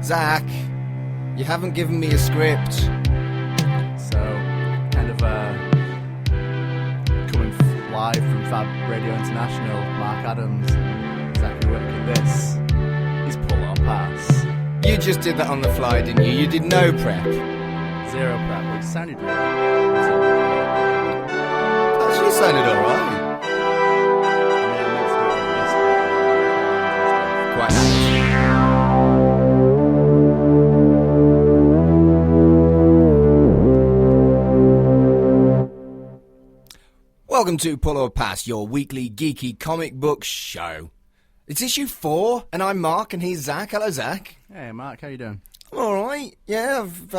Zach, you haven't given me a script. So, kind of coming live from Fab Radio International, Mark Adams and Zachary Whitaker. This is Pull or Pass. You just did that on the fly, didn't you? You did no prep. Zero prep, which sounded really Actually sounded alright. Quite nice. Welcome to Pull or Pass, your weekly geeky comic book show. It's issue 4, and I'm Mark, and he's Zach. Hello, Zach. Hey, Mark, how you doing? I'm alright. Yeah, I've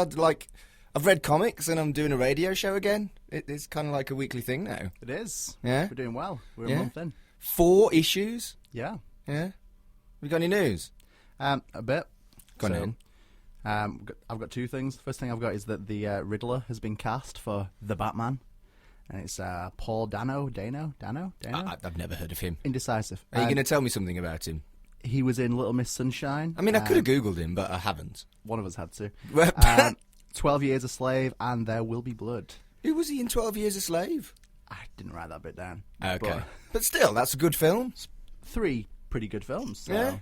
read comics, and I'm doing a radio show again. It's kind of like a weekly thing now. It is. Yeah? We're doing well. We're a month in. 4 issues? Yeah. Yeah. We got any news? A bit. Go on. I've got 2 things. The first thing I've got is that the Riddler has been cast for the Batman. And it's Paul Dano. I've never heard of him. Indecisive. Are you going to tell me something about him? He was in Little Miss Sunshine. I mean, I could have Googled him, but I haven't. One of us had to. 12 Years a Slave and There Will Be Blood. Who was he in 12 Years a Slave? I didn't write that bit down. Okay. But still, that's a good film. 3 pretty good films. So. Yeah.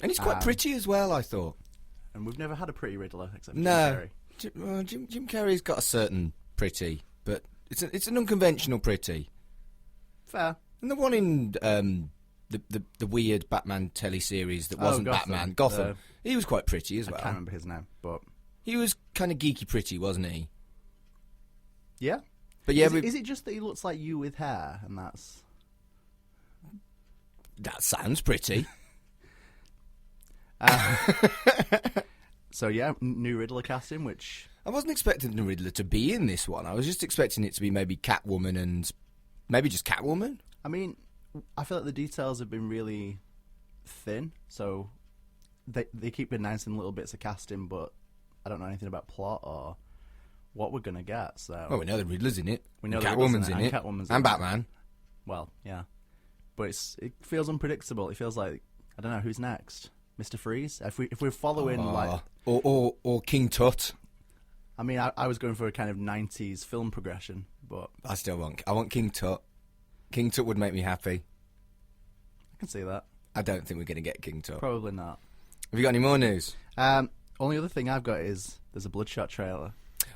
And he's quite pretty as well, I thought. And we've never had a pretty Riddler except for No. Jim Carrey. Jim Carrey's got a certain pretty, but it's an unconventional pretty. Fair. And the one in the weird Batman teleseries that wasn't Batman, Gotham, he was quite pretty as well. I can't remember his name, but... He was kind of geeky pretty, wasn't he? Yeah. But yeah, is it just that he looks like you with hair, and that's... That sounds pretty. So yeah, new Riddler casting, which... I wasn't expecting the Riddler to be in this one. I was just expecting it to be maybe Catwoman and... Maybe just Catwoman? I mean, I feel like the details have been really thin, so they keep announcing little bits of casting, but I don't know anything about plot or what we're going to get, so... Well, we know the Riddler's in it. We know Catwoman's in it. Catwoman's and Batman. Well, yeah. But it feels unpredictable. It feels like, I don't know, who's next? Mr. Freeze? If we're following, like... Or King Tut. I mean, I was going for a kind of 90s film progression, but... I want King Tut. King Tut would make me happy. I can see that. I don't think we're going to get King Tut. Probably not. Have you got any more news? Only other thing I've got is there's a Bloodshot trailer.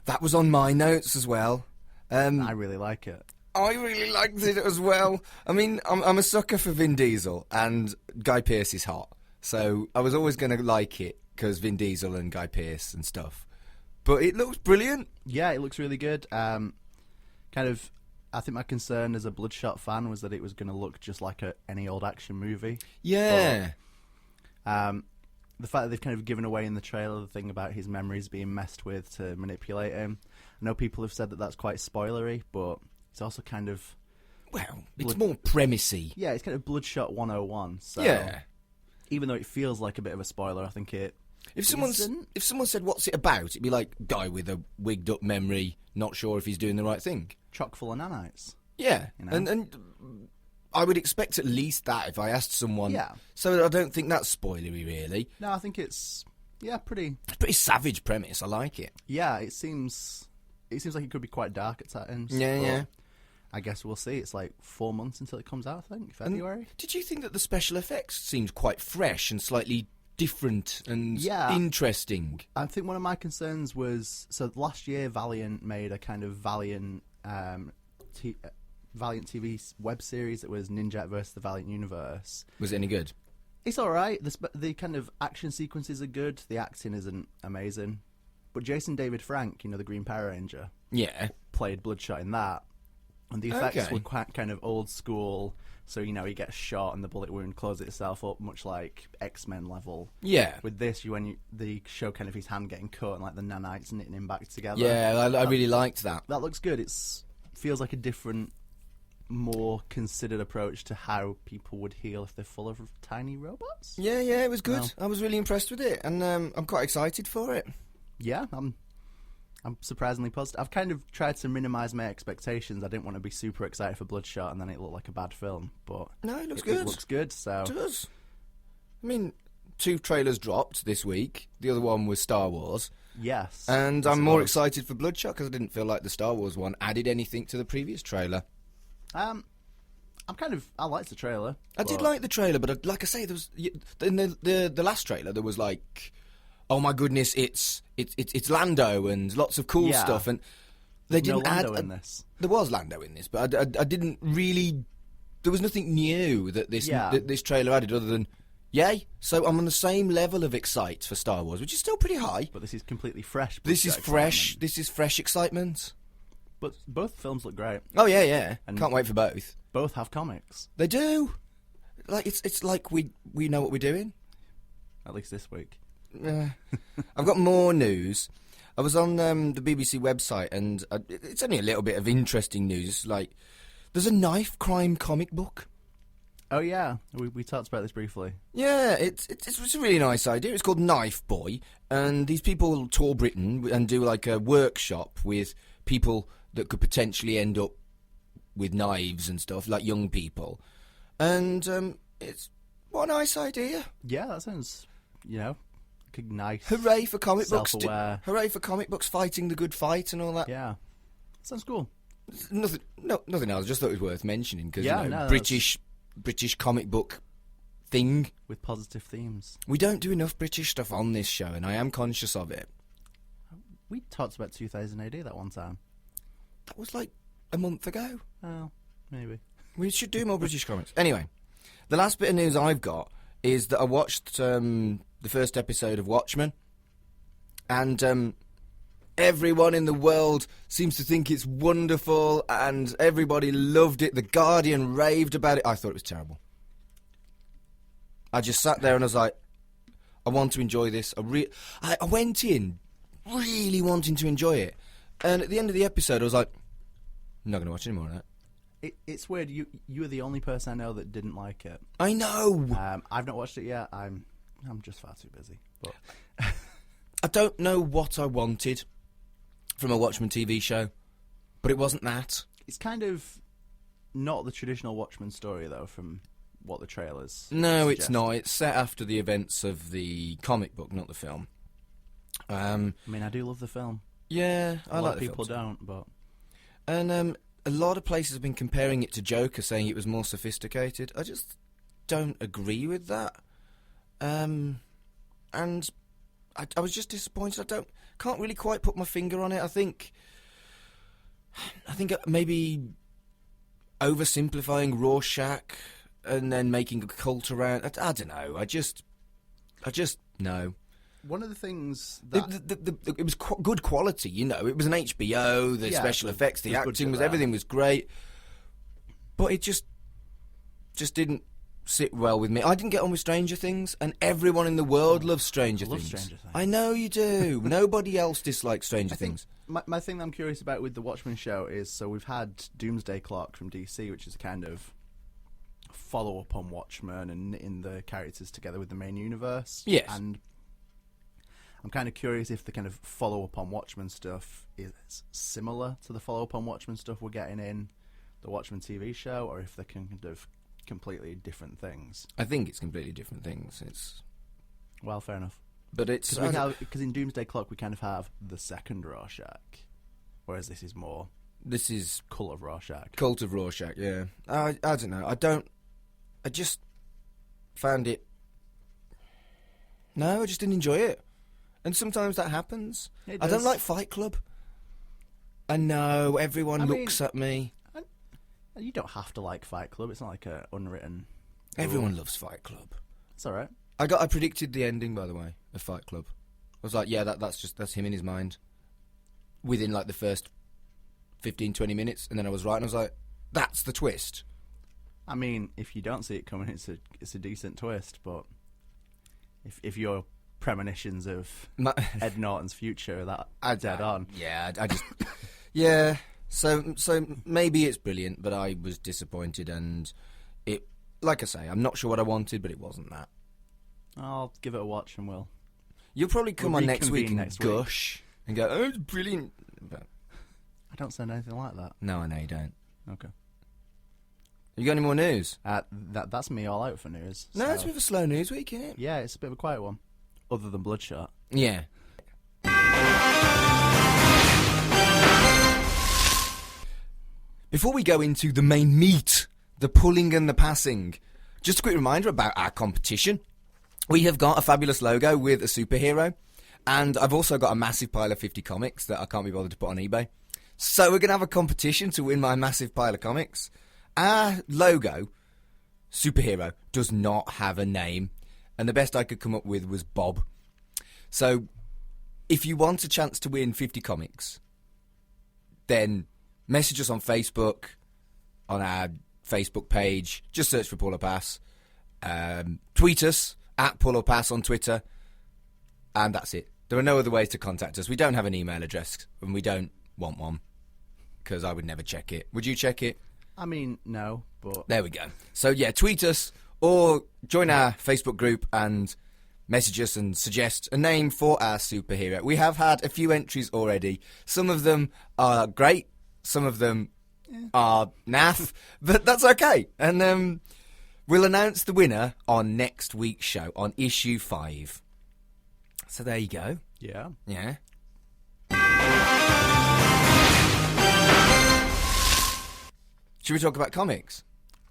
That was on my notes as well. I really like it. I really liked it as well. I mean, I'm a sucker for Vin Diesel, and Guy Pearce is hot. So I was always going to like it, because Vin Diesel and Guy Pearce and stuff. But it looks brilliant. Yeah, it looks really good. I think my concern as a Bloodshot fan was that it was going to look just like any old action movie. Yeah. But, the fact that they've kind of given away in the trailer the thing about his memories being messed with to manipulate him. I know people have said that that's quite spoilery, but it's also kind of... Well, it's more premisey. Yeah, it's kind of Bloodshot 101. So yeah. Even though it feels like a bit of a spoiler, I think it... If someone said, what's it about, it'd be like, guy with a wigged up memory, not sure if he's doing the right thing. Chock full of nanites. Yeah, you know? and I would expect at least that if I asked someone. Yeah. So I don't think that's spoilery, really. No, I think it's, pretty... It's a pretty savage premise, I like it. Yeah, it seems like it could be quite dark at times. Yeah. I guess we'll see. It's like 4 months until it comes out, I think, February. And did you think that the special effects seemed quite fresh and slightly different and interesting? I think one of my concerns was... So last year, Valiant made a kind of Valiant TV web series that was Ninja vs. the Valiant Universe. Was it any good? It's alright. The kind of action sequences are good. The acting isn't amazing. But Jason David Frank, the Green Power Ranger... Yeah. Played Bloodshot in that. And the effects were quite kind of old school... So, he gets shot and the bullet wound closes itself up, much like X-Men level. Yeah. With this, they show kind of his hand getting cut and like the nanites knitting him back together. Yeah, I really liked that. That looks good. Feels like a different, more considered approach to how people would heal if they're full of tiny robots. Yeah, it was good. I was really impressed with it, and I'm quite excited for it. Yeah, I'm surprisingly positive. I've kind of tried to minimise my expectations. I didn't want to be super excited for Bloodshot and then it looked like a bad film. But no, it looks good. It looks good, so... It does. I mean, two trailers dropped this week. The other one was Star Wars. Yes. And yes, I'm more excited for Bloodshot because I didn't feel like the Star Wars one added anything to the previous trailer. I liked the trailer. I did like the trailer, but like I say, there was in the last trailer there was like, oh my goodness, it's Lando and lots of cool stuff, and they didn't Lando add in this. There was Lando in this, but I didn't really. There was nothing new that this trailer added other than, yay. So I'm on the same level of excite for Star Wars, which is still pretty high. But this is completely fresh. This is fresh. Excitement. This is fresh excitement. But both films look great. Oh yeah. And can't wait for both. Both have comics. They do. Like it's like we know what we're doing. At least this week. I've got more news. I was on the BBC website, and it's only a little bit of interesting news. Like, there's a knife crime comic book. Oh yeah, we talked about this briefly. Yeah, it's a really nice idea. It's called Knife Boy, and these people tour Britain and do like a workshop with people that could potentially end up with knives and stuff, like young people. And it's what a nice idea. Yeah, that sounds, like a nice. Hooray for comic books! Self-aware. Hooray for comic books fighting the good fight and all that. Yeah, sounds cool. Nothing else. Just thought it was worth mentioning because Yeah, British comic book thing with positive themes. We don't do enough British stuff on this show, and I am conscious of it. We talked about 2000 AD that one time. That was like a month ago. Oh, maybe. We should do more British comics. Anyway, the last bit of news I've got is that I watched the first episode of Watchmen, and everyone in the world seems to think it's wonderful, and everybody loved it. The Guardian raved about it. I thought it was terrible. I just sat there and I was like, I want to enjoy this. I went in really wanting to enjoy it, and at the end of the episode I was like, I'm not going to watch any more of that. It's weird. You are the only person I know that didn't like it. I know. I've not watched it yet. I'm just far too busy. But I don't know what I wanted from a Watchmen TV show, but it wasn't that. It's kind of not the traditional Watchmen story, though, from what the trailers No, suggest. it's not. It's set after the events of the comic book, not the film. I mean, I do love the film. Yeah, A lot like of the people film. don't, but... And a lot of places have been comparing it to Joker, saying it was more sophisticated. I just don't agree with that. And I was just disappointed. Can't really quite put my finger on it. I think maybe oversimplifying Rorschach and then making a cult around. I don't know. I just no. One of the things that... It was good quality, It was an HBO, the special effects, the acting, everything was great. But it just didn't sit well with me. I didn't get on with Stranger Things, and everyone in the world loves Stranger Things. I know you do. Nobody else dislikes Stranger Things. My thing that I'm curious about with the Watchmen show is, so we've had Doomsday Clock from DC, which is a kind of follow-up on Watchmen and knitting the characters together with the main universe. Yes. And I'm kind of curious if the kind of follow-up on Watchmen stuff is similar to the follow-up on Watchmen stuff we're getting in the Watchmen TV show, or if they're kind of completely different things. I think it's completely different things. Well, fair enough. But it's... Because in Doomsday Clock we kind of have the second Rorschach, whereas this is more... This is... Cult of Rorschach. Cult of Rorschach, yeah. I don't know. I just found it... No, I just didn't enjoy it. And sometimes that happens. I don't like Fight Club. I know, everyone looks at me. You don't have to like Fight Club. It's not like an unwritten... Everyone loves Fight Club. It's alright. I predicted the ending, by the way, of Fight Club. I was like, yeah, that's him in his mind. Within like the first 15, 20 minutes, and then I was right, and I was like, that's the twist. I mean, if you don't see it coming, it's a decent twist, but if your premonitions of Ed Norton's future are dead on. Yeah, I just... yeah, so maybe it's brilliant, but I was disappointed, and it... Like I say, I'm not sure what I wanted, but it wasn't that. I'll give it a watch and we'll... You'll probably come on next week and next gush and go, oh, it's brilliant. But I don't sound anything like that. no, I know you don't. Okay. You got any more news? That's me all out for news. No, so. it's a bit of a slow news week, isn't it? Yeah, it's a bit of a quiet one. Other than Bloodshot. Yeah. Before we go into the main meat, the pulling and the passing, just a quick reminder about our competition. We have got a fabulous logo with a superhero, and I've also got a massive pile of 50 comics that I can't be bothered to put on eBay. So we're going to have a competition to win my massive pile of comics. Our logo, superhero, does not have a name, and the best I could come up with was Bob. So if you want a chance to win 50 comics, then message us on Facebook, on our Facebook page. Just search for Pull or Pass. Tweet us at Pull or Pass on Twitter. And that's it. There are no other ways to contact us. We don't have an email address, and we don't want one, because I would never check it. Would you check it? I mean, no, but... There we go. So, yeah, tweet us or join our Facebook group and message us and suggest a name for our superhero. We have had a few entries already. Some of them are great. Some of them are naff. But that's okay. And we'll announce the winner on next week's show, on issue 5. So there you go. Yeah. Yeah. Should we talk about comics?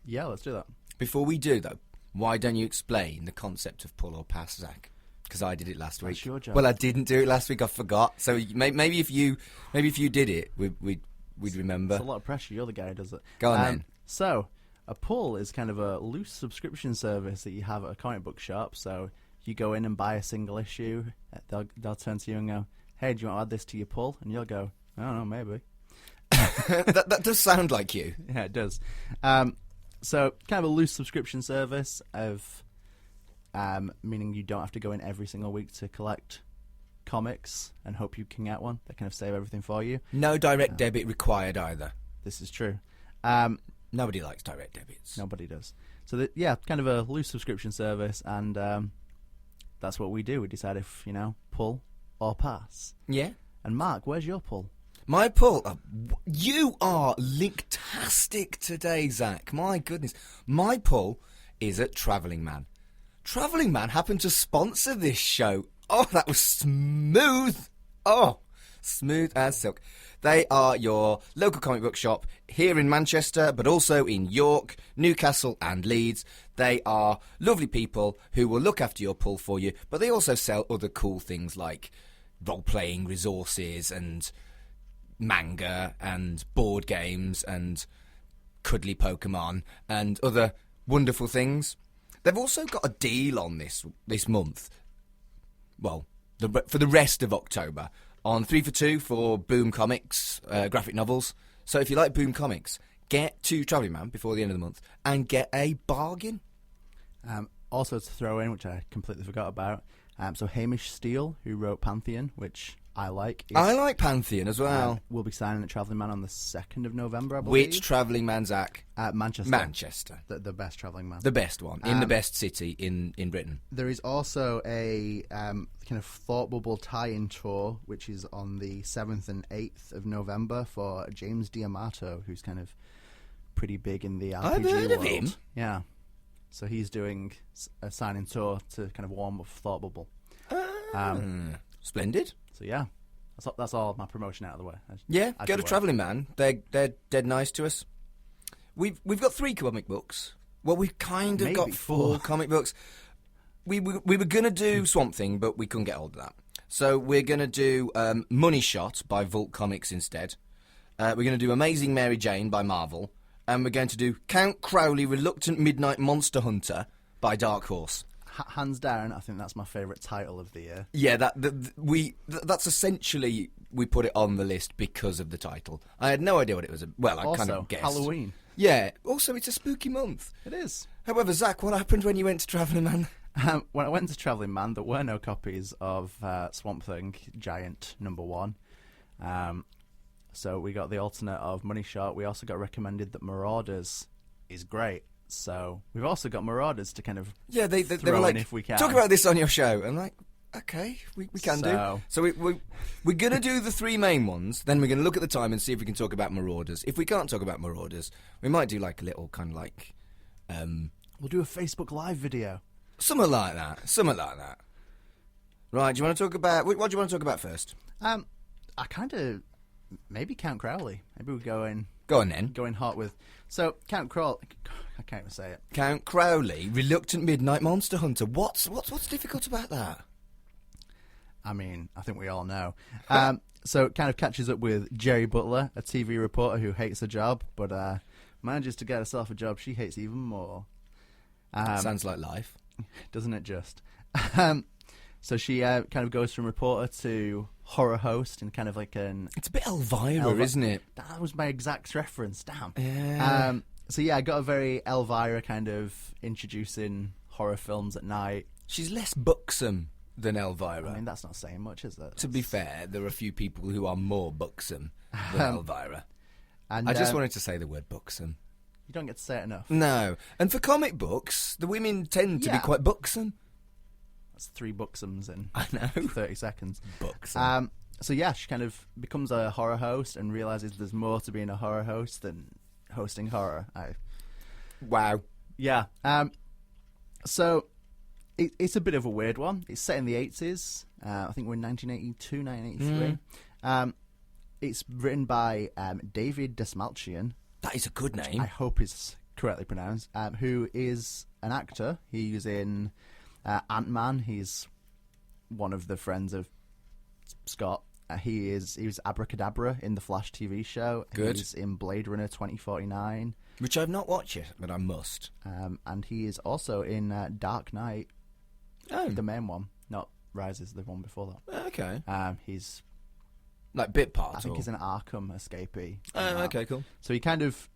Yeah, let's do that. Before we do, though, why don't you explain the concept of Pull or Pass, Zach? Because I did it last week. That's your job. Well, I didn't do it last week. I forgot. So maybe if you did it, we'd remember. It's a lot of pressure. You're the guy who does it. Go on then. So, a pull is kind of a loose subscription service that you have at a comic book shop. So you go in and buy a single issue. They'll turn to you and go, "Hey, do you want to add this to your pull?" And you'll go, "I don't know, maybe." that does sound like you. Yeah, it does. So kind of a loose subscription service of meaning you don't have to go in every single week to collect comics and hope you can get one. They kind of save everything for you. No direct debit required either. This is true. Nobody likes direct debits. Nobody does. So yeah, kind of a loose subscription service, and that's what we do. We decide if pull or pass. Yeah. And Mark, where's your pull? My pull. You are linktastic today, Zach. My goodness. My pull is at Travelling Man. Travelling Man happened to sponsor this show. Oh, that was smooth. Oh, smooth as silk. They are your local comic book shop here in Manchester, but also in York, Newcastle and Leeds. They are lovely people who will look after your pull for you, but they also sell other cool things like role-playing resources and manga and board games and cuddly Pokemon and other wonderful things. They've also got a deal on this month. Well, for the rest of October on 3 for 2 for Boom Comics graphic novels. So if you like Boom Comics, get to Travelling Man before the end of the month and get a bargain. Also to throw in, which I completely forgot about, so Hamish Steele, who wrote Pantheon, which I like. I like Pantheon as well. We'll be signing at Travelling Man on the 2nd of November, I believe. Which Travelling Man, Zach? Manchester. Manchester. The best Travelling Man. The best one, in the best city in Britain. There is also a kind of Thought Bubble tie-in tour, which is on the 7th and 8th of November for James D'Amato, who's kind of pretty big in the RPG I've heard world. of him. Yeah. So he's doing a signing tour to kind of warm up Thought Bubble. Splendid. So yeah, that's all my promotion out of the way. Yeah, go to Travelling Man. They're dead nice to us. We've got 3 comic books. Well, we've kind of got 4 comic books. We were going to do Swamp Thing, but we couldn't get hold of that. So we're going to do Money Shot by Vault Comics instead. We're going to do Amazing Mary Jane by Marvel. And we're going to do Count Crowley, Reluctant Midnight Monster Hunter by Dark Horse. Hands down, I think that's my favourite title of the year. Yeah, that's essentially, we put it on the list because of the title. I had no idea what it was. Well, I kind of guessed. Halloween. Yeah, also it's a spooky month. It is. However, Zach, what happened when you went to Travelling Man? When I went to Travelling Man, there were no copies of Swamp Thing Giant #1. So we got the alternate of Money Shot. We also got recommended that Marauders is great. So we've also got Marauders to kind of they throw were like, in if we can. Talk about this on your show. I'm like, Okay, we can do. So- So we're going to do the three main ones, then we're going to look at the time and see if we can talk about Marauders. If we can't talk about Marauders, we might do like a little kind of like... We'll do a Facebook Live video. something like that. Right, do you want to talk about... What do you want to talk about first? I kind of... Maybe Count Crowley. Maybe we're going Go on then. hot with... So, Count Crowley... I can't even say it. Count Crowley, Reluctant Midnight Monster Hunter. What's difficult about that? I mean, I think we all know. So it kind of catches up with Jerry Butler, a TV reporter who hates a job, but manages to get herself a job she hates even more. Sounds like life. Doesn't it just? So she kind of goes from reporter to horror host and kind of like an... It's a bit Elvira, isn't it? That was my exact reference, damn. Yeah. So yeah, I got a very Elvira kind of introducing horror films at night. She's less buxom than Elvira. I mean, that's not saying much, is it? To be fair, there are a few people who are more buxom than Elvira. And I just wanted to say the word buxom. you don't get to say it enough. No. And for comic books, the women tend to be Yeah. quite buxom. That's 3 buxoms in I know. 30 seconds. Buxom. So yeah, she kind of becomes a horror host and realizes there's more to being a horror host than hosting horror. Wow. Yeah. So it's a bit of a weird one. It's set in the 80s. I think we're in 1982, 1983. It's written by David Desmalchian. That is a good name. I hope it's correctly pronounced. Who is an actor. He's in Ant-Man. He's one of the friends of Scott. He was Abracadabra in the Flash TV show. Good. He's in Blade Runner 2049. Which I've not watched yet, but I must. And he is also in Dark Knight, Oh. the main one, not Rises, the one before that. Okay. He's, Like bit part I think or... he's an Arkham escapee. Oh, okay, cool. So he kind of,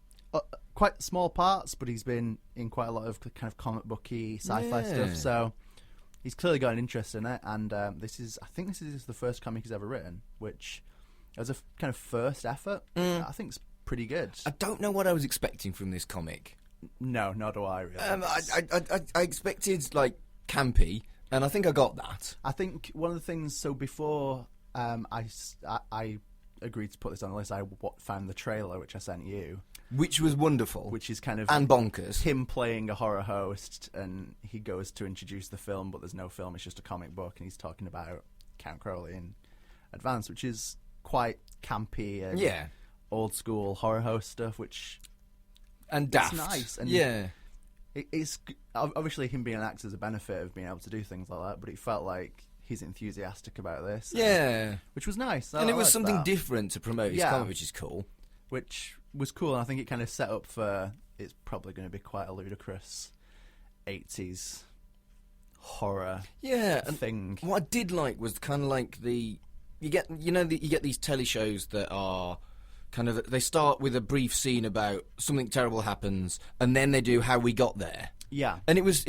quite small parts, but he's been in quite a lot of kind of comic booky sci-fi Yeah. stuff. So he's clearly got an interest in it. And I think this is the first comic he's ever written, which as a kind of first effort, I think it's pretty good. I don't know what I was expecting from this comic. No, nor do I really. I expected, like, campy, and I think I got that. I think one of the things. So before I agreed to put this on the list, I found the trailer which I sent you, Which was wonderful. which is kind of and bonkers. him playing a horror host, and he goes to introduce the film, but there's no film; it's just a comic book, and he's talking about Count Crowley in advance, which is quite campy and Yeah. old school horror host stuff, which And daft. nice, and yeah. it's obviously him being an actor is a benefit of being able to do things like that, but it felt like he's enthusiastic about this, Yeah. which was nice. And it was liked something that. different to promote his Yeah. comic, which is cool. Which was cool, and I think it kind of set up for it's probably going to be quite a ludicrous 80s horror Yeah. And thing. what I did like was kind of like you get these telly shows that are kind of, they start with a brief scene about something terrible happens, and then they do how we got there. Yeah, And it was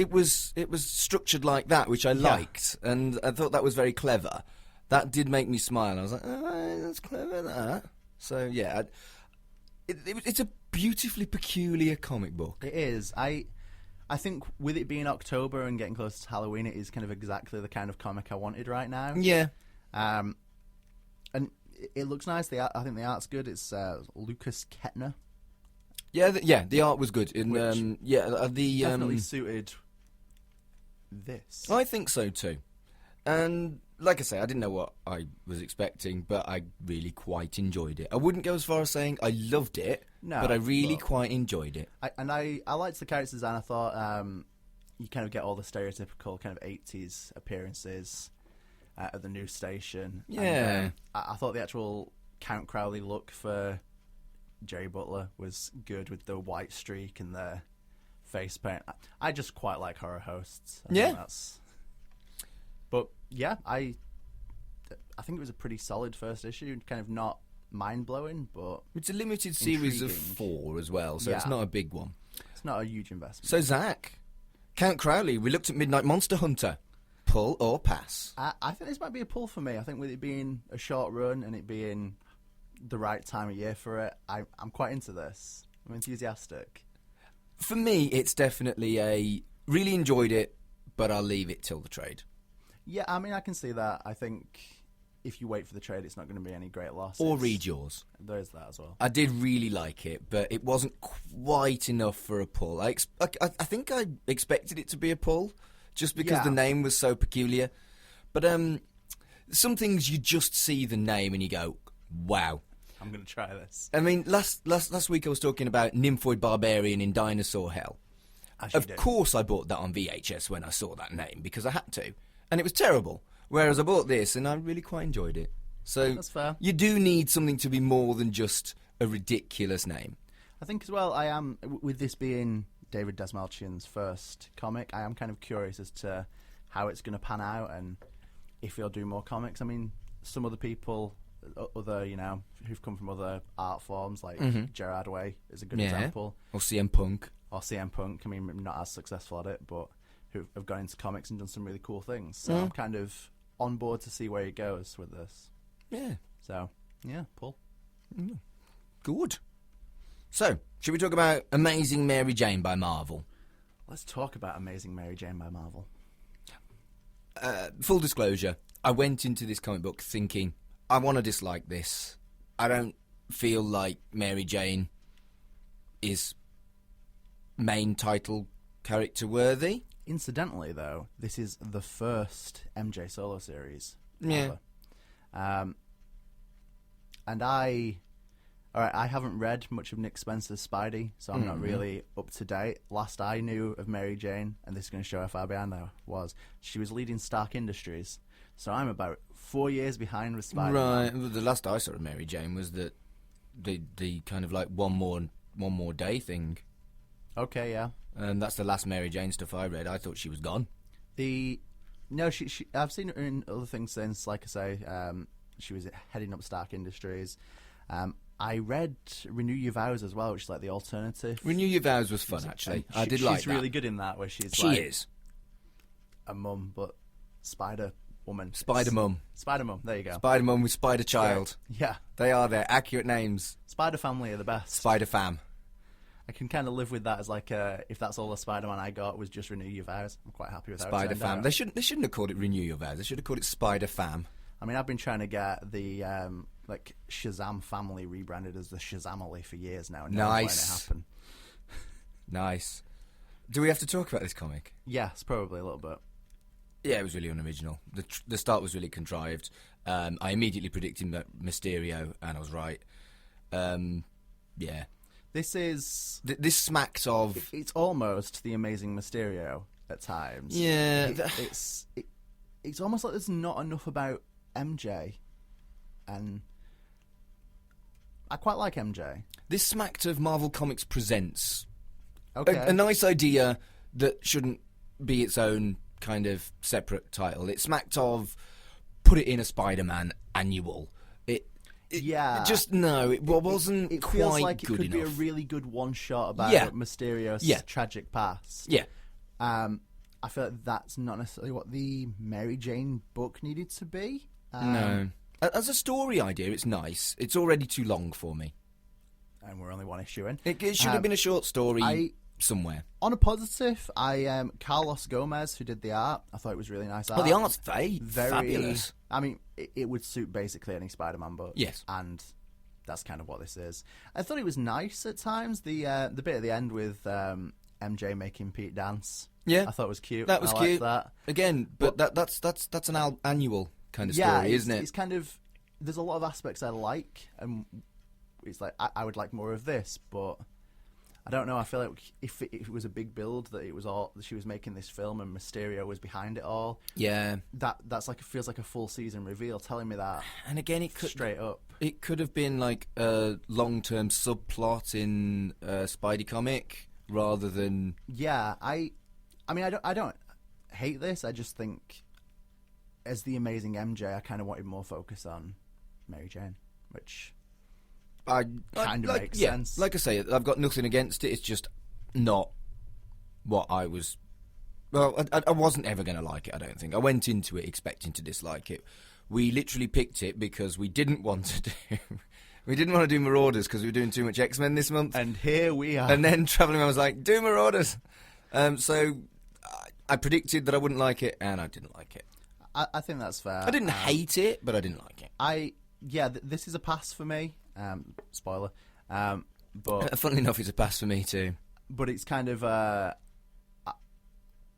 structured like that, which I liked, and I thought that was very clever. That did make me smile. I was like, oh, that's clever, that. So yeah, it's a beautifully peculiar comic book. it is. I think with it being October and getting close to Halloween, it is kind of exactly the kind of comic I wanted right now. Yeah, And it looks nice. I think the art's good. It's Lucas Kettner. yeah, the art was good. And Which the Definitely suited this. I think so too. And like I say, I didn't know what I was expecting, but I really quite enjoyed it. I wouldn't go as far as saying I loved it, No, but I really but- quite enjoyed it. I liked the character design. I thought you kind of get all the stereotypical kind of 80s appearances at the news station. Yeah. And, I thought the actual Count Crowley look for Jerry Butler was good with the white streak and the face paint. I just quite like horror hosts. I think but yeah, I think it was a pretty solid first issue. Kind of not mind-blowing, but It's a limited series of Intriguing. 4 as well, so it's Yeah. not a big one. it's not a huge investment. So Zach, Count Crowley, Reluctant Midnight Monster Hunter, pull or pass? I think this might be a pull for me. I think with it being a short run and it being the right time of year for it, I'm quite into this. I'm enthusiastic. For me, it's definitely really enjoyed it, but I'll leave it till the trade. Yeah, I mean, I can see that. I think if you wait for the trade, it's not going to be any great loss. Or read yours. There's that as well. I did really like it, but it wasn't quite enough for a pull. I think I expected it to be a pull, just because the name was so peculiar. But some things you just see the name and you go, wow. I'm going to try this. I mean, last week I was talking about Nymphoid Barbarian in Dinosaur Hell. Of course I bought that on VHS when I saw that name, because I had to. And it was terrible. Whereas I bought this and I really quite enjoyed it. So that's fair. You do need something to be more than just a ridiculous name. I think as well, I am, with this being David Desmalchian's first comic, I am kind of curious as to how it's going to pan out and if he'll do more comics. I mean, some other people, other, who've come from other art forms, like Gerard Way is a good example. Or CM Punk. Or CM Punk. I mean, not as successful at it, but who have gone into comics and done some really cool things. So I'm kind of on board to see where he goes with this. Yeah. So, yeah, Paul. Good. So, should we talk about Amazing Mary Jane by Marvel? Let's talk about Amazing Mary Jane by Marvel. Full disclosure, I went into this comic book thinking, I want to dislike this. I don't feel like Mary Jane is main title character worthy. Incidentally, though, this is the first MJ solo series ever. And I haven't read much of Nick Spencer's Spidey, so I'm not really up to date. Last I knew of Mary Jane, and this is going to show how far behind I was, she was leading Stark Industries. So I'm about 4 years behind with Spidey. Right. Well, the last I saw of Mary Jane was that the kind of like one more day thing. Okay, yeah. And that's the last Mary Jane stuff I read. I thought she was gone. No, she I've seen her in other things since. Like I say, she was heading up Stark Industries. I read Renew Your Vows as well, which is like the alternative. Renew Your Vows was fun, actually. I did like that. She's really good in that, where she is a mum, but Spider Woman. Spider Mum. Spider Mum, there you go. Spider Mum with Spider Child. Yeah. They are their accurate names. Spider Family are the best. Spider Fam. I can kind of live with that as like, if that's all the Spider-Man I got was just Renew Your Vows. I'm quite happy with that. Spider Fam. They shouldn't have called it Renew Your Vows. They should have called it Spider Fam. I mean, I've been trying to get the like Shazam Family rebranded as the Shazamily for years now. And nice. It happen. Nice. Do we have to talk about this comic? Yes, probably a little bit. Yeah, it was really unoriginal. The start was really contrived. I immediately predicted Mysterio, and I was right. Yeah. This is... This smacks of... It's almost the Amazing Mysterio at times. Yeah. It's almost like there's not enough about MJ. And I quite like MJ. This smacked of Marvel Comics Presents. Okay. A nice idea that shouldn't be its own kind of separate title. It smacked of put it in a Spider-Man annual. It wasn't it quite feels like good it could enough. be a really good one-shot about Mysterio's tragic past. Yeah. I feel like that's not necessarily what the Mary Jane book needed to be. No. As a story idea, it's nice. It's already too long for me. And we're only one issue in. It should have been a short story somewhere. On a positive, Carlos Gomez, who did the art, I thought it was really nice art. Oh, the art's very fabulous. I mean, it would suit basically any Spider-Man book. Yes. And that's kind of what this is. I thought it was nice at times. The bit at the end with MJ making Pete dance. Yeah. I thought it was cute. That was cute. That. Again, but that's an annual kind of story, isn't it? It's kind of... There's a lot of aspects I like, and it's like, I would like more of this, but... I don't know. I feel like if it was a big build, that it was all she was making this film and Mysterio was behind it all. Yeah, that's like, it feels like a full season reveal telling me that. And again, it could straight up. It could have been like a long-term subplot in a Spidey comic rather than. Yeah, I mean, I don't hate this. I just think as the Amazing MJ, I kind of wanted more focus on Mary Jane, which. Kind of makes sense. Like I say, I've got nothing against it. It's just not what I was. Well, I wasn't ever going to like it, I don't think. I went into it expecting to dislike it. We literally picked it because we didn't want to do. We didn't want to do Marauders because we were doing too much X-Men this month. And here we are. And then Travelling Man was like, do Marauders. So I predicted that I wouldn't like it, and I didn't like it. I think that's fair. I didn't hate it, but I didn't like it. This is a pass for me. Spoiler. But funnily enough, it's a pass for me too. But it's kind of I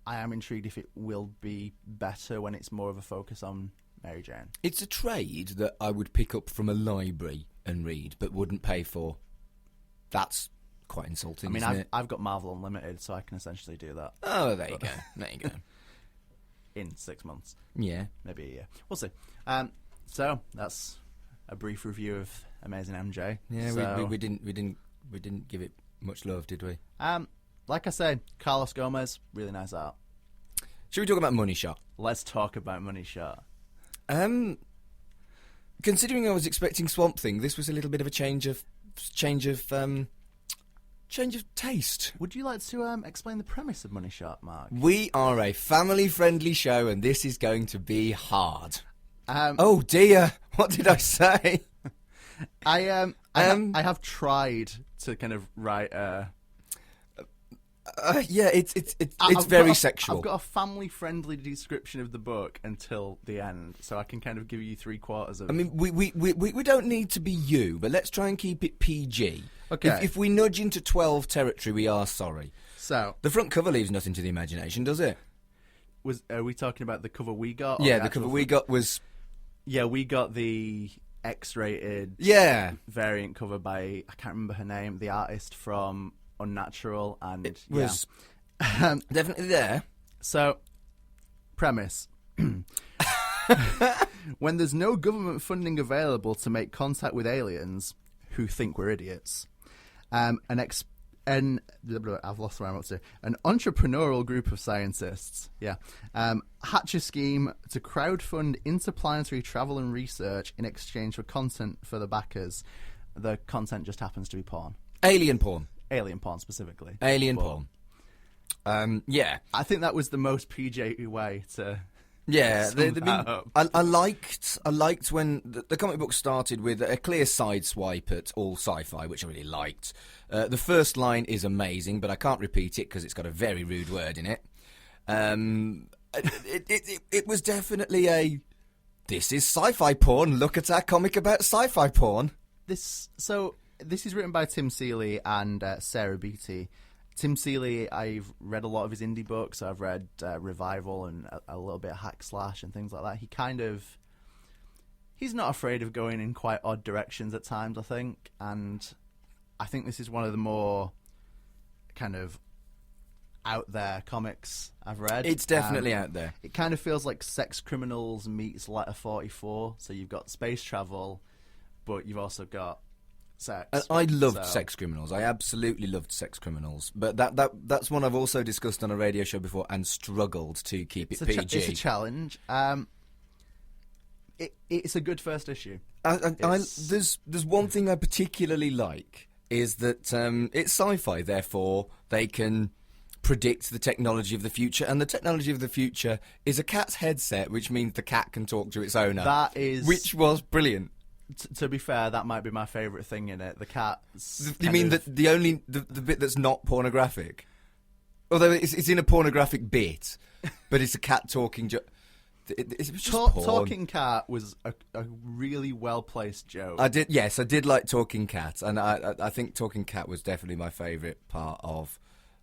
am intrigued if it will be better when it's more of a focus on Mary Jane. It's a trade that I would pick up from a library and read, but wouldn't pay for. That's quite insulting. I mean, isn't it? I've got Marvel Unlimited, so I can essentially do that. Oh, there you go. There you go. In 6 months. Yeah, maybe a year. We'll see. So that's a brief review of Amazing MJ. Yeah, so, we didn't give it much love, did we? Like I said, Carlos Gomez, really nice art. Should we talk about Money Shot? Let's talk about Money Shot. Considering I was expecting Swamp Thing, this was a little bit of a change of taste. Would you like to explain the premise of Money Shot, Mark? We are a family-friendly show, and this is going to be hard. Oh dear, what did I say? I have tried to kind of write yeah, it's very sexual. I've got a family-friendly description of the book until the end, so I can kind of give you 3/4 of. I mean, we don't need to be you, but let's try and keep it PG. Okay. If we nudge into 12 territory, we are sorry. So the front cover leaves nothing to the imagination, does it? Are we talking about the cover we got? Yeah, the cover we got was. Yeah, we got the X-rated. Yeah. Variant cover by, I can't remember her name, the artist from Unnatural, and it was definitely there. So, premise. When there's no government funding available to make contact with aliens who think we're idiots, I've lost where I'm up to. An entrepreneurial group of scientists, hatch a scheme to crowdfund interplanetary travel and research in exchange for content for the backers. The content just happens to be porn. Alien porn. Alien porn, specifically. Alien porn. Yeah. I think that was the most PG way to... Yeah, I liked when the comic book started with a clear sideswipe at all sci-fi, which I really liked. The first line is amazing, but I can't repeat it because it's got a very rude word in it. It was definitely this is sci-fi porn. Look at our comic about sci-fi porn. This is written by Tim Seeley and Sarah Beatty. Tim Seeley, I've read a lot of his indie books. I've read Revival and a little bit of Hack Slash and things like that. He's not afraid of going in quite odd directions at times, I think. And I think this is one of the more kind of out there comics I've read. It's definitely out there. It kind of feels like Sex Criminals meets Letter 44. So you've got space travel, but you've also got sex. I loved Sex Criminals. I absolutely loved Sex Criminals. But that's one I've also discussed on a radio show before and struggled to keep it PG. It's a challenge. It's a good first issue. There's one thing I particularly like is that it's sci-fi, therefore they can predict the technology of the future, and the technology of the future is a cat's headset, which means the cat can talk to its owner. Which was brilliant. To be fair, that might be my favourite thing in it. The cat. You mean that the bit that's not pornographic? Although it's in a pornographic bit, but it's a cat talking. It's just porn. Talking cat was a really well placed joke. I did like Talking Cat, and I think Talking Cat was definitely my favourite part of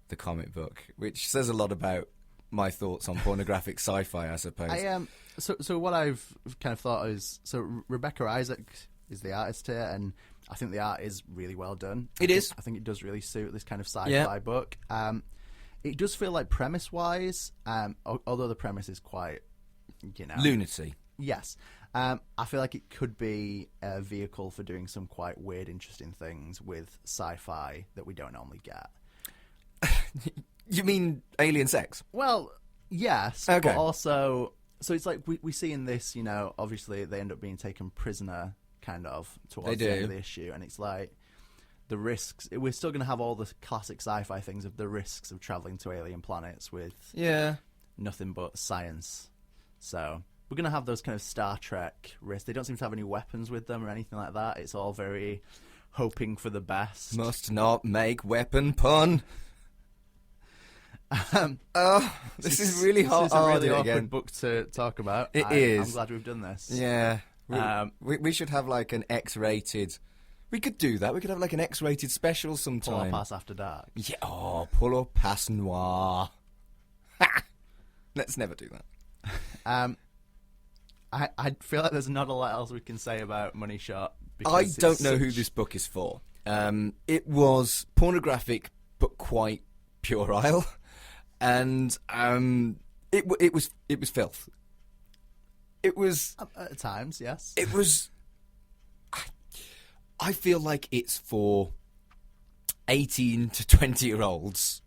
the comic book, which says a lot about my thoughts on pornographic sci-fi, I suppose. So what I've kind of thought is, Rebecca Isaac is the artist here, and I think the art is really well done. I think it does really suit this kind of sci-fi book. It does feel like premise-wise, although the premise is quite, lunacy. Yes. I feel like it could be a vehicle for doing some quite weird, interesting things with sci-fi that we don't normally get. You mean alien sex? Well, yes, okay. But also... So it's like we see in this, obviously they end up being taken prisoner, kind of, towards the end of the issue. And it's like, the risks... We're still going to have all the classic sci-fi things of the risks of travelling to alien planets with nothing but science. So we're going to have those kind of Star Trek risks. They don't seem to have any weapons with them or anything like that. It's all very hoping for the best. Must not make weapon pun. This is really hard. This is a really awkward again. book to talk about. It is. I'm glad we've done this. Yeah. We should have like an X-rated. We could do that. We could have like an X-rated special sometime. Pull Up Pass After Dark. Yeah. Oh, Pull Up Pass Noir. Let's never do that. I feel like there's not a lot else we can say about Money Shot. I don't know who this book is for. It was pornographic, but quite puerile, and it was filth. It was at times, yes. It was. I feel like it's for 18 to 20-year-olds,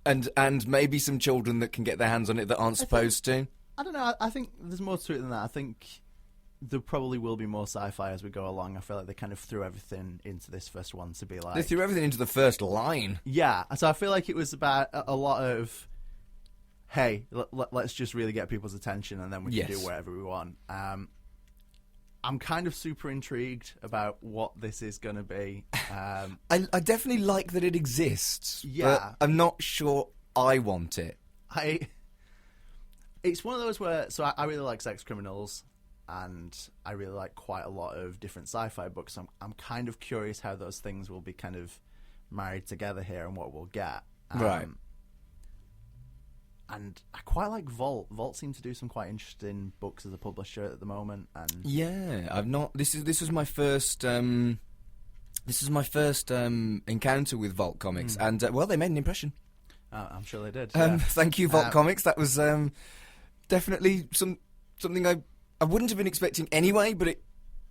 and maybe some children that can get their hands on it that aren't supposed to. I don't know. I think there's more to it than that. I think there probably will be more sci-fi as we go along. I feel like they kind of threw everything into this first one to be like... They threw everything into the first line. Yeah, so I feel like it was about a lot of, hey, let's just really get people's attention and then we can do whatever we want. I'm kind of super intrigued about what this is going to be. I definitely like that it exists, yeah. but I'm not sure I want it. It's one of those where... So I really like Sex Criminals, and I really like quite a lot of different sci-fi books. I'm kind of curious how those things will be kind of married together here and what we'll get. Right. And I quite like Vault. Vault seems to do some quite interesting books as a publisher at the moment. And yeah, I've not... This is my first... This is my first encounter with Vault Comics, and well, they made an impression. I'm sure they did. Yeah. Thank you, Vault Comics. That was definitely something I wouldn't have been expecting anyway, but it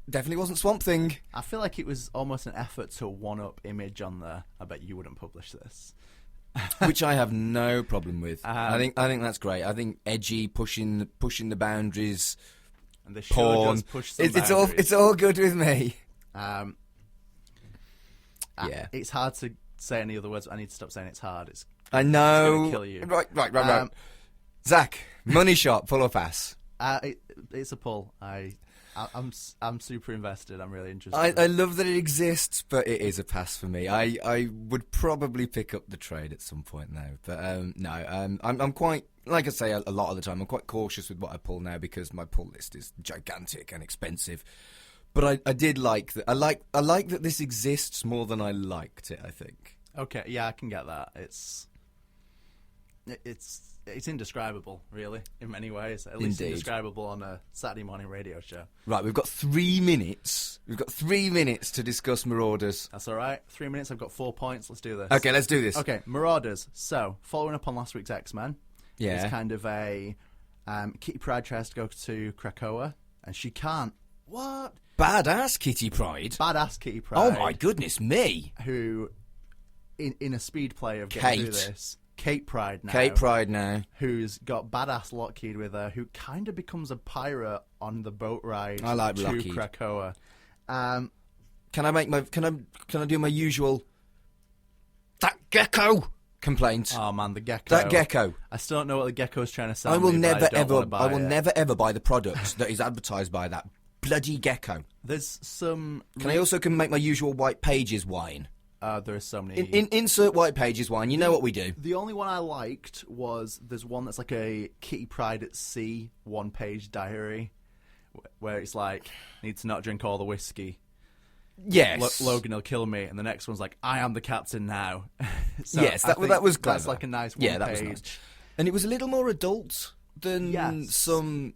definitely wasn't Swamp Thing. I feel like it was almost an effort to one-up Image on the I bet you wouldn't publish this. Which I have no problem with. I think that's great. I think edgy, pushing the boundaries, and the show porn. Does push some It's all good with me. Yeah, it's hard to say any other words. I need to stop saying it's hard. I know. It's gonna kill you. Right. Zach, Money Shot, pull or pass? It's a pull. I'm super invested. I'm really interested. I love that it exists, but it is a pass for me. I would probably pick up the trade at some point now, but no. I'm quite, like I say a lot of the time, I'm quite cautious with what I pull now because my pull list is gigantic and expensive. But I did like that. I like that this exists more than I liked it. I think. Okay, yeah, I can get that. It's indescribable, really, in many ways. At least indescribable on a Saturday morning radio show. Right, we've got 3 minutes. We've got 3 minutes to discuss Marauders. That's all right. 3 minutes. I've got 4 points. Let's do this. Okay, let's do this. Okay, Marauders. So, following up on last week's X-Men, it's kind of a Kitty Pryde tries to go to Krakoa, and she can't. What? Badass Kitty Pryde. Badass Kitty Pryde. Oh my goodness me! Who, in a speed play of getting through this. Kate Pryde now. Who's got badass Lockheed with her, who kind of becomes a pirate on the boat ride to Lockheed. Krakoa. Can I do my usual that gecko complaint? Oh man, the gecko. That gecko. I still don't know what the gecko's trying to sell. I will me, never I will never ever buy the product that is advertised by that bloody gecko. There's some. Can I also make my usual White Pages wine? There are so many. Insert White Pages wine. You know what we do. The only one I liked was there's one that's like a Kitty Pryde at sea 1-page diary, where it's like need to not drink all the whiskey. Yes, Logan will kill me, and the next one's like I am the captain now. So yes, that was clever. That's like a nice 1 yeah, that page. Was nice. And it was a little more adult than some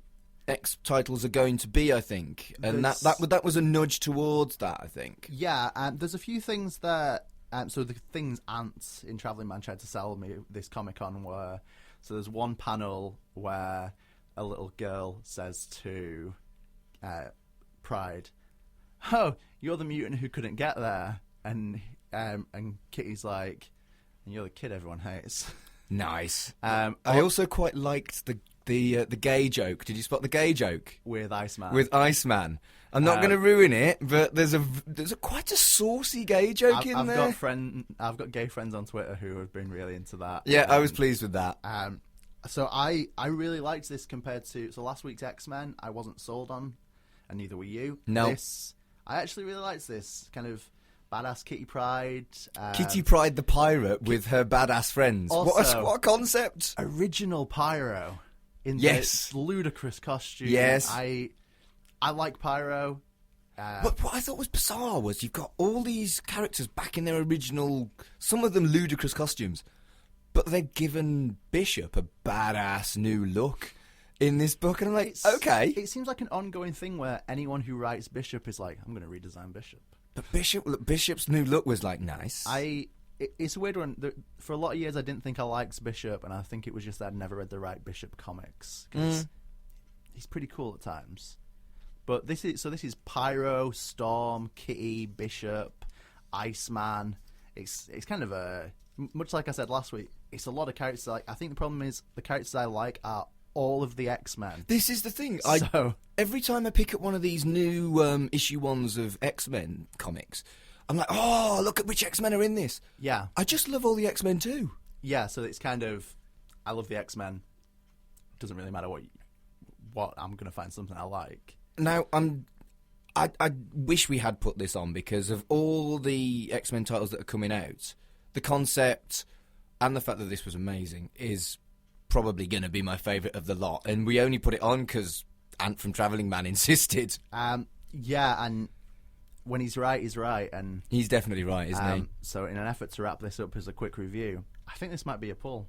X titles are going to be, I think, and that was a nudge towards that, I think. Yeah, there's a few things that so the things Ants in Travelling Man tried to sell me this Comic-Con were, so there's one panel where a little girl says to Pride, "Oh, you're the mutant who couldn't get there," and Kitty's like, "And you're the kid everyone hates." Nice. I also quite liked the gay joke. Did you spot the gay joke with Iceman? With Iceman. I'm not going to ruin it, but there's quite a saucy gay joke in there. I've got gay friends on Twitter who have been really into that. Yeah, I was pleased with that. So I really liked this compared to last week's X-Men. I wasn't sold on, and neither were you. No. I actually really liked this kind of badass Kitty Pryde. Kitty Pryde the pirate with her badass friends. Also- What a concept! Original Pyro in Yes. the ludicrous costume. Yes. I like Pyro. But what I thought was bizarre was you've got all these characters back in their original, some of them ludicrous costumes, but they've given Bishop a badass new look in this book, and I'm like, okay. It seems like an ongoing thing where anyone who writes Bishop is like, I'm going to redesign Bishop. But Bishop's new look was like nice. It's a weird one. For a lot of years, I didn't think I liked Bishop, and I think it was just that I'd never read the right Bishop comics. 'Cause he's pretty cool at times. But this is Pyro, Storm, Kitty, Bishop, Iceman. It's kind of much like I said last week. It's a lot of characters. I think the problem is the characters I like are all of the X-Men. This is the thing. So Every time I pick up one of these new issue ones of X-Men comics, I'm like, oh, look at which X-Men are in this. yeah, I just love all the X-Men too. yeah. So it's kind of, I love the X-Men. Doesn't really matter what I'm gonna find something I like. Now, I wish we had put this on because of all the X-Men titles that are coming out, the concept and the fact that this was amazing is probably going to be my favourite of the lot. And we only put it on because Ant from Travelling Man insisted. Yeah, and when he's right, he's right. And He's definitely right, isn't he? so in an effort to wrap this up as a quick review, I think this might be a pull.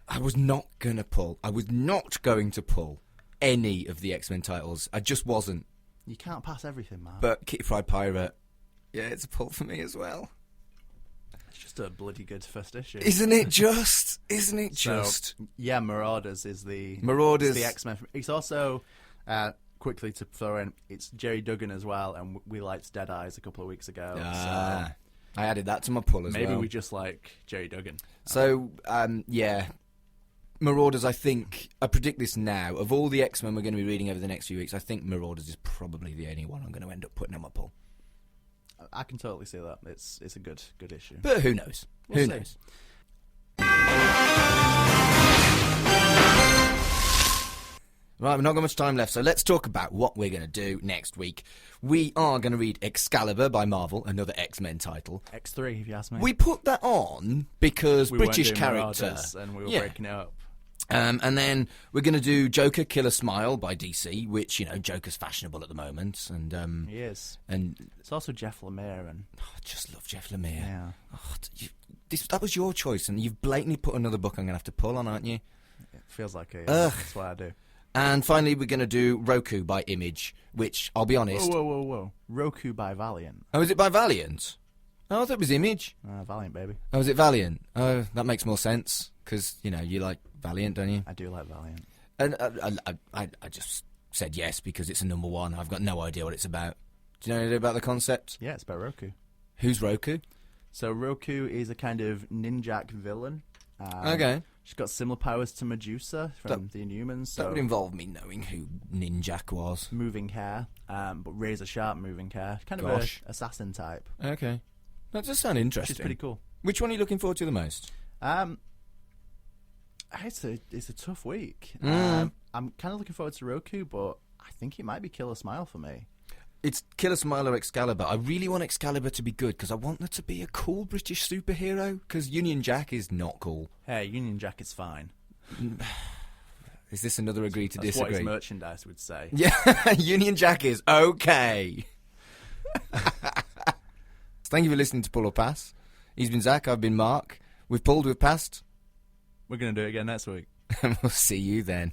I was not going to pull. I was not going to pull any of the X-Men titles. I just wasn't. You can't pass everything, man. But Kitty Pryde Pirate, yeah, it's a pull for me as well. It's just a bloody good first issue. Isn't it just? Isn't it So, just? yeah, Marauders is the Marauders. the X-Men. It's also quickly to throw in. It's Jerry Duggan as well, and we liked Dead Eyes a couple of weeks ago. I added that to my pull as so maybe well. we just like Jerry Duggan. So, yeah. Marauders, I predict this now. Of all the X-Men we're going to be reading over the next few weeks, I think Marauders is probably the only one I'm going to end up putting on my pull. I can totally see that. It's a good issue. But who knows? We'll Who see. knows? Right, we've not got much time left, so let's talk about what we're going to do next week. We are going to read Excalibur by Marvel, another X-Men title. X3, if you ask me. We put that on because We British weren't doing character. Marauders, and we were Yeah. breaking it up. And then we're going to do Joker Killer Smile by DC, which, Joker's fashionable at the moment. And He is. and It's also Jeff Lemire, and I just love Jeff Lemire. yeah, That was your choice, and you've blatantly put another book I'm going to have to pull on, aren't you? it feels like it. Ugh. That's what I do. And finally, we're going to do Roku by Image, which, I'll be honest... Whoa. Roku by Valiant. Oh, is it by Valiant? Oh, I thought it was Image. Valiant, baby. Oh, is it Valiant? Oh, that makes more sense, because, you like Valiant, don't you? I do like Valiant. And I just said yes, because it's a number one. I've got no idea what it's about. Do you know anything about the concept? Yeah, it's about Roku. Who's Roku? So Roku is a kind of ninjak villain. Okay. She's got similar powers to Medusa from the Inhumans. So That would involve me knowing who Ninjak was. moving hair, but razor sharp moving hair. Kind of Gosh. a assassin type. Okay. That does sound interesting. Which is pretty cool. Which one are you looking forward to the most? It's a tough week. Mm. I'm kind of looking forward to Roku, but I think it might be Killer Smile for me. It's Killer Smile or Excalibur. I really want Excalibur to be good because I want there to be a cool British superhero because Union Jack is not cool. Hey, Union Jack is fine. Is this another agree to That's disagree? what his merchandise would say. Yeah, Union Jack is okay. Thank you for listening to Pull or Pass. He's been Zach, I've been Mark. We've pulled, we've passed. We're going to do it again next week. And we'll see you then.